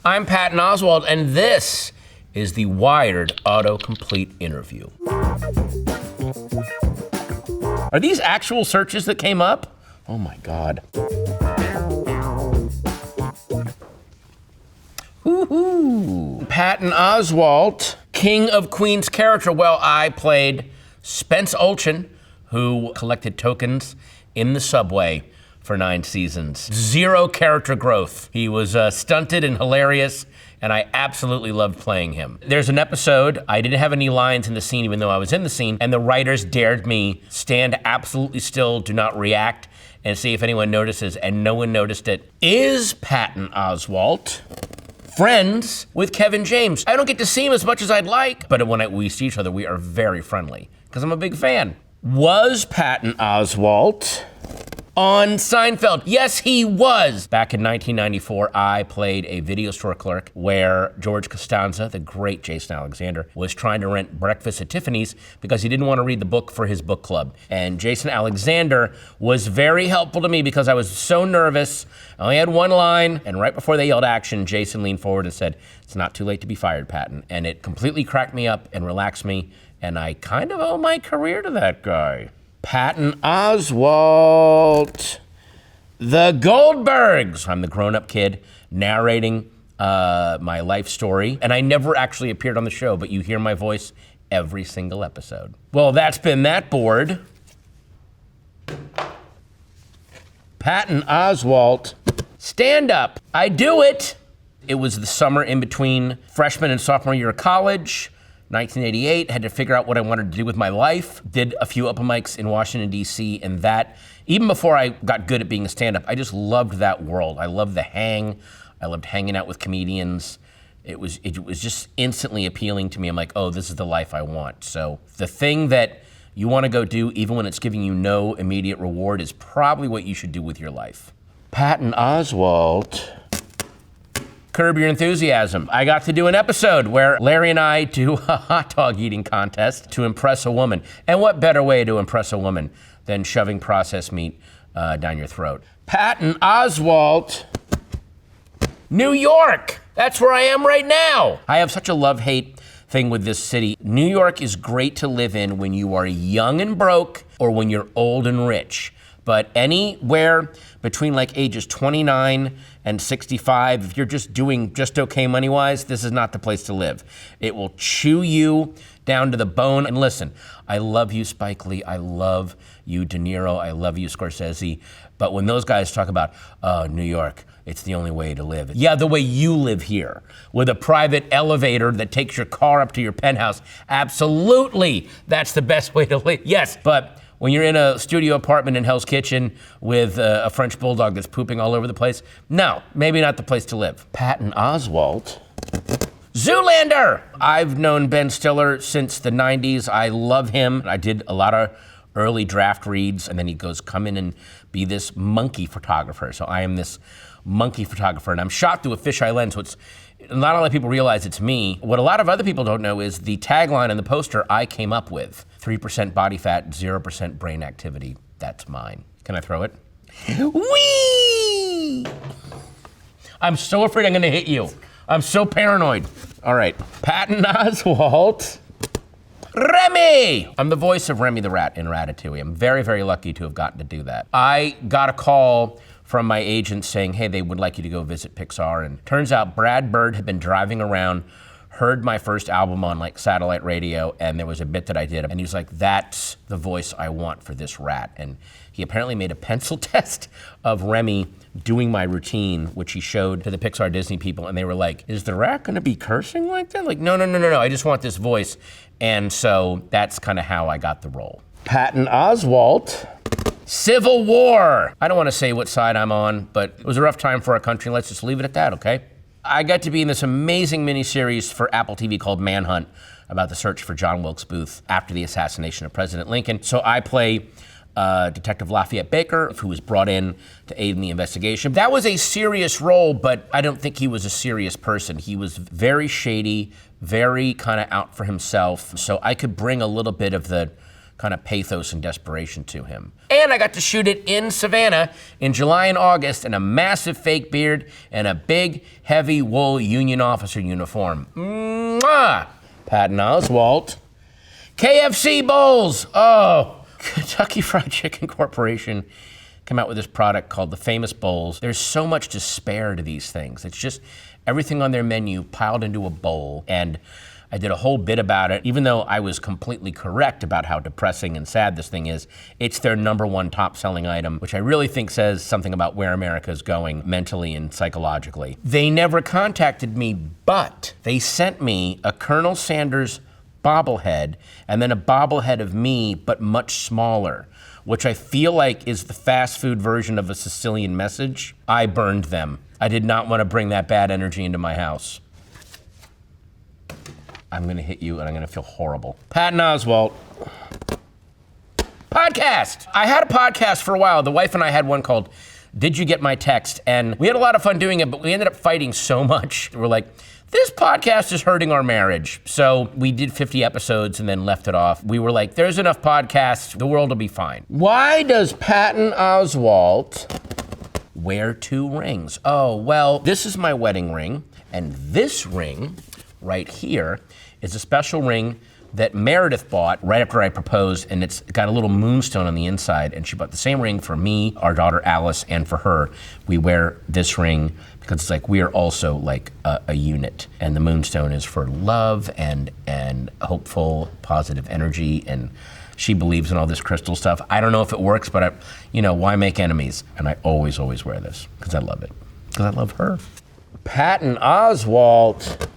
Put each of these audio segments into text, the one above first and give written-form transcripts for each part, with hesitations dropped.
I'm Patton Oswalt, and this is the WIRED Autocomplete Interview. Are these actual searches that came up? Oh my God. Woohoo! Patton Oswalt, King of Queens character. Well, I played Spence Olchin, who collected tokens in the subway for 9 seasons. 0 character growth. He was stunted and hilarious, and I absolutely loved playing him. There's an episode, I didn't have any lines in the scene even though I was in the scene, and the writers dared me stand absolutely still, do not react, and see if anyone notices, and no one noticed it. Is Patton Oswalt friends with Kevin James? I don't get to see him as much as I'd like, but when we see each other, we are very friendly, because I'm a big fan. Was Patton Oswalt on Seinfeld? Yes, he was. Back in 1994, I played a video store clerk where George Costanza, the great Jason Alexander, was trying to rent Breakfast at Tiffany's because he didn't want to read the book for his book club. And Jason Alexander was very helpful to me because I was so nervous. I only had one line, and right before they yelled action, Jason leaned forward and said, "It's not too late to be fired, Patton." And it completely cracked me up and relaxed me, and I kind of owe my career to that guy. Patton Oswalt, the Goldbergs. I'm the grown-up kid narrating my life story, and I never actually appeared on the show, but you hear my voice every single episode. Well, that's been that board. Patton Oswalt, stand up. I do it. It was the summer in between freshman and sophomore year of college. 1988, had to figure out what I wanted to do with my life. Did a few open mics in Washington, D.C., and that, even before I got good at being a stand-up, I just loved that world. I loved the hang. I loved hanging out with comedians. It was just instantly appealing to me. I'm like, oh, this is the life I want. So the thing that you want to go do, even when it's giving you no immediate reward, is probably what you should do with your life. Patton Oswalt, Curb Your Enthusiasm. I got to do an episode where Larry and I do a hot dog eating contest to impress a woman. And what better way to impress a woman than shoving processed meat down your throat? Patton Oswalt, New York. That's where I am right now. I have such a love-hate thing with this city. New York is great to live in when you are young and broke or when you're old and rich. But anywhere between like ages 29 and 65, if you're just doing just okay money-wise, this is not the place to live. It will chew you down to the bone. And listen, I love you, Spike Lee. I love you, De Niro. I love you, Scorsese. But when those guys talk about, New York, it's the only way to live. Yeah, the way you live here, with a private elevator that takes your car up to your penthouse. Absolutely, that's the best way to live. Yes, but when you're in a studio apartment in Hell's Kitchen with a French bulldog that's pooping all over the place, no, maybe not the place to live. Patton Oswalt, Zoolander. I've known Ben Stiller since the 90s. I love him. I did a lot of early draft reads, and then he goes, come in and be this monkey photographer. So I am this monkey photographer, and I'm shot through a fisheye lens, so not a lot of people realize it's me. What a lot of other people don't know is the tagline in the poster I came up with. 3% body fat, 0% brain activity. That's mine. Can I throw it? Whee! I'm so afraid I'm gonna hit you. I'm so paranoid. All right, Patton Oswalt, Remy! I'm the voice of Remy the rat in Ratatouille. I'm very, very lucky to have gotten to do that. I got a call from my agent saying, hey, they would like you to go visit Pixar. And turns out Brad Bird had been driving around, heard my first album on like satellite radio, and there was a bit that I did. And he was like, that's the voice I want for this rat. And he apparently made a pencil test of Remy doing my routine, which he showed to the Pixar Disney people. And they were like, is the rat gonna be cursing like that? Like, no, I just want this voice. And so that's kind of how I got the role. Patton Oswalt, Civil War. I don't want to say what side I'm on, but it was a rough time for our country. Let's just leave it at that, okay? I got to be in this amazing miniseries for Apple TV called Manhunt about the search for John Wilkes Booth after the assassination of President Lincoln. So I play Detective Lafayette Baker, who was brought in to aid in the investigation. That was a serious role, but I don't think he was a serious person. He was very shady, very kind of out for himself. So I could bring a little bit of the kind of pathos and desperation to him. And I got to shoot it in Savannah in July and August in a massive fake beard and a big, heavy wool Union officer uniform. Mwah! Patton Oswalt. KFC Bowls. Oh, Kentucky Fried Chicken Corporation came out with this product called the Famous Bowls. There's so much to spare to these things. It's just everything on their menu piled into a bowl. And I did a whole bit about it, even though I was completely correct about how depressing and sad this thing is. It's their #1 top-selling item, which I really think says something about where America is going mentally and psychologically. They never contacted me, but they sent me a Colonel Sanders bobblehead and then a bobblehead of me, but much smaller, which I feel like is the fast food version of a Sicilian message. I burned them. I did not want to bring that bad energy into my house. I'm gonna hit you and I'm gonna feel horrible. Patton Oswalt. Podcast. I had a podcast for a while. The wife and I had one called Did You Get My Text? And we had a lot of fun doing it, but we ended up fighting so much. We're like, this podcast is hurting our marriage. So we did 50 episodes and then left it off. We were like, there's enough podcasts, the world will be fine. Why does Patton Oswalt wear 2 rings? Oh, well, this is my wedding ring, and this ring right here is a special ring that Meredith bought right after I proposed, and it's got a little moonstone on the inside, and she bought the same ring for me, our daughter Alice, and for her. We wear this ring because it's like we are also like a unit, and the moonstone is for love and hopeful, positive energy, and she believes in all this crystal stuff. I don't know if it works, but why make enemies? And I always wear this because I love it, because I love her. Patton Oswalt.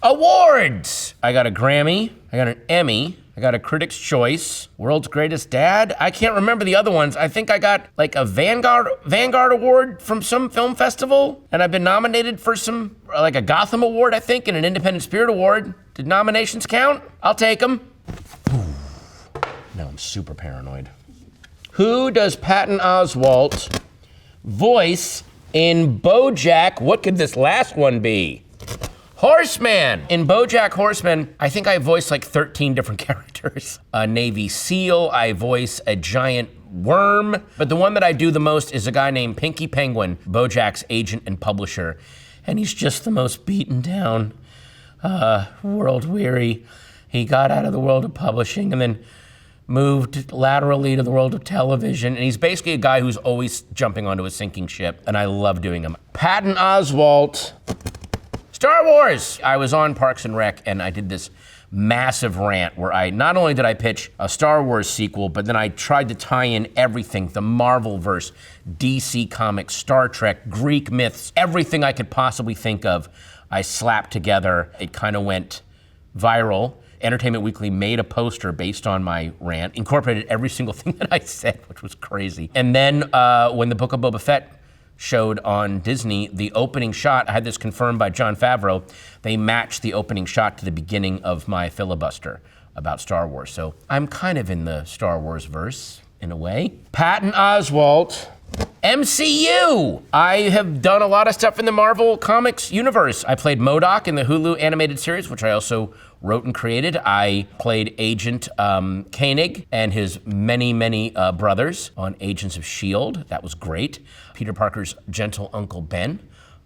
Awards! I got a Grammy, I got an Emmy, I got a Critics' Choice, World's Greatest Dad. I can't remember the other ones. I think I got like a Vanguard Award from some film festival, and I've been nominated for some, like a Gotham Award, I think, and an Independent Spirit Award. Did nominations count? I'll take them. Now I'm super paranoid. Who does Patton Oswalt voice in Bojack? What could this last one be? Horseman! In Bojack Horseman, I think I voice like 13 different characters. A Navy SEAL, I voice a giant worm, but the one that I do the most is a guy named Pinky Penguin, Bojack's agent and publisher, and he's just the most beaten down, world weary. He got out of the world of publishing and then moved laterally to the world of television, and he's basically a guy who's always jumping onto a sinking ship, and I love doing him. Patton Oswalt. Star Wars! I was on Parks and Rec and I did this massive rant where not only did I pitch a Star Wars sequel, but then I tried to tie in everything, the Marvel-verse, DC Comics, Star Trek, Greek myths, everything I could possibly think of, I slapped together. It kind of went viral. Entertainment Weekly made a poster based on my rant, incorporated every single thing that I said, which was crazy. And then when the Book of Boba Fett showed on Disney, the opening shot, I had this confirmed by Jon Favreau, they matched the opening shot to the beginning of my filibuster about Star Wars. So I'm kind of in the Star Wars verse, in a way. Patton Oswalt, MCU! I have done a lot of stuff in the Marvel Comics universe. I played MODOK in the Hulu animated series, which I also wrote and created. I played Agent Koenig and his many brothers on Agents of S.H.I.E.L.D. That was great. Peter Parker's gentle Uncle Ben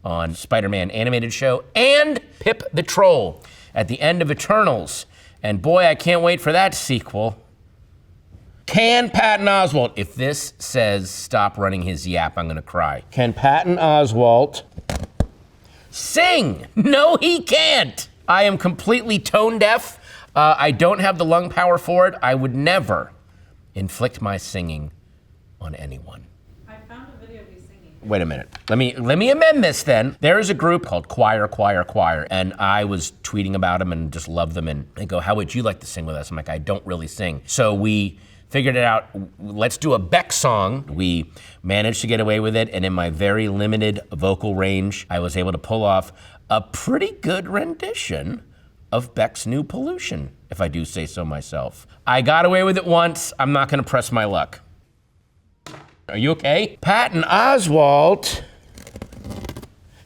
on Spider-Man animated show, and Pip the Troll at the end of Eternals. And boy, I can't wait for that sequel. Can Patton Oswalt, if this says stop running his yap, I'm gonna cry. Can Patton Oswalt sing? No, he can't. I am completely tone deaf. I don't have the lung power for it. I would never inflict my singing on anyone. I found a video of you singing. Wait a minute. Let me amend this then. There is a group called Choir, and I was tweeting about them and just love them, and they go, how would you like to sing with us? I'm like, I don't really sing. So we figured it out, let's do a Beck song. We managed to get away with it, and in my very limited vocal range, I was able to pull off a pretty good rendition of Beck's New Pollution, if I do say so myself. I got away with it once, I'm not gonna press my luck. Are you okay? Patton Oswalt.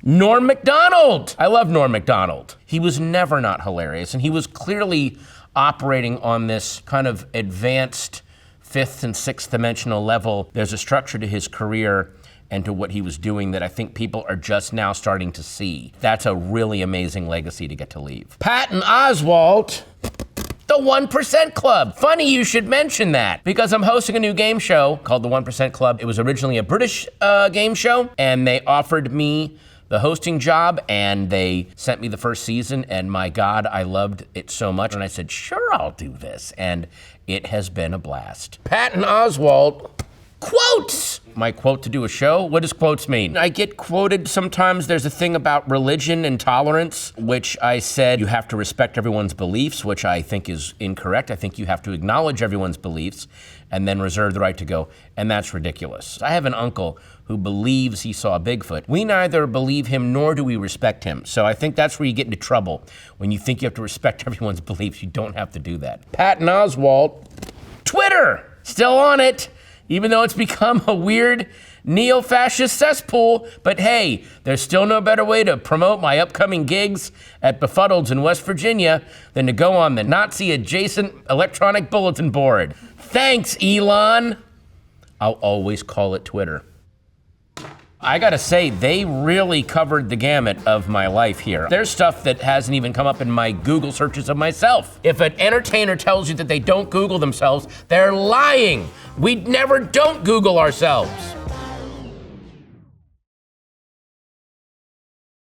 Norm Macdonald. I love Norm Macdonald. He was never not hilarious, and he was clearly operating on this kind of advanced fifth and sixth dimensional level. There's a structure to his career and to what he was doing that I think people are just now starting to see. That's a really amazing legacy to get to leave. Patton Oswalt, the 1% Club. Funny you should mention that, because I'm hosting a new game show called the 1% Club. It was originally a British game show, and they offered me the hosting job, and they sent me the first season, and my God, I loved it so much. And I said, sure, I'll do this. And it has been a blast. Patton Oswalt, quotes! My quote to do a show? What does quotes mean? I get quoted sometimes. There's a thing about religion and tolerance, which I said you have to respect everyone's beliefs, which I think is incorrect. I think you have to acknowledge everyone's beliefs and then reserve the right to go, and that's ridiculous. I have an uncle who believes he saw Bigfoot. We neither believe him nor do we respect him. So I think that's where you get into trouble. When you think you have to respect everyone's beliefs, you don't have to do that. Patton Oswalt, Twitter, still on it. Even though it's become a weird neo-fascist cesspool, but hey, there's still no better way to promote my upcoming gigs at Befuddled's in West Virginia than to go on the Nazi-adjacent electronic bulletin board. Thanks, Elon. I'll always call it Twitter. I gotta say, they really covered the gamut of my life here. There's stuff that hasn't even come up in my Google searches of myself. If an entertainer tells you that they don't Google themselves, they're lying. We never don't Google ourselves.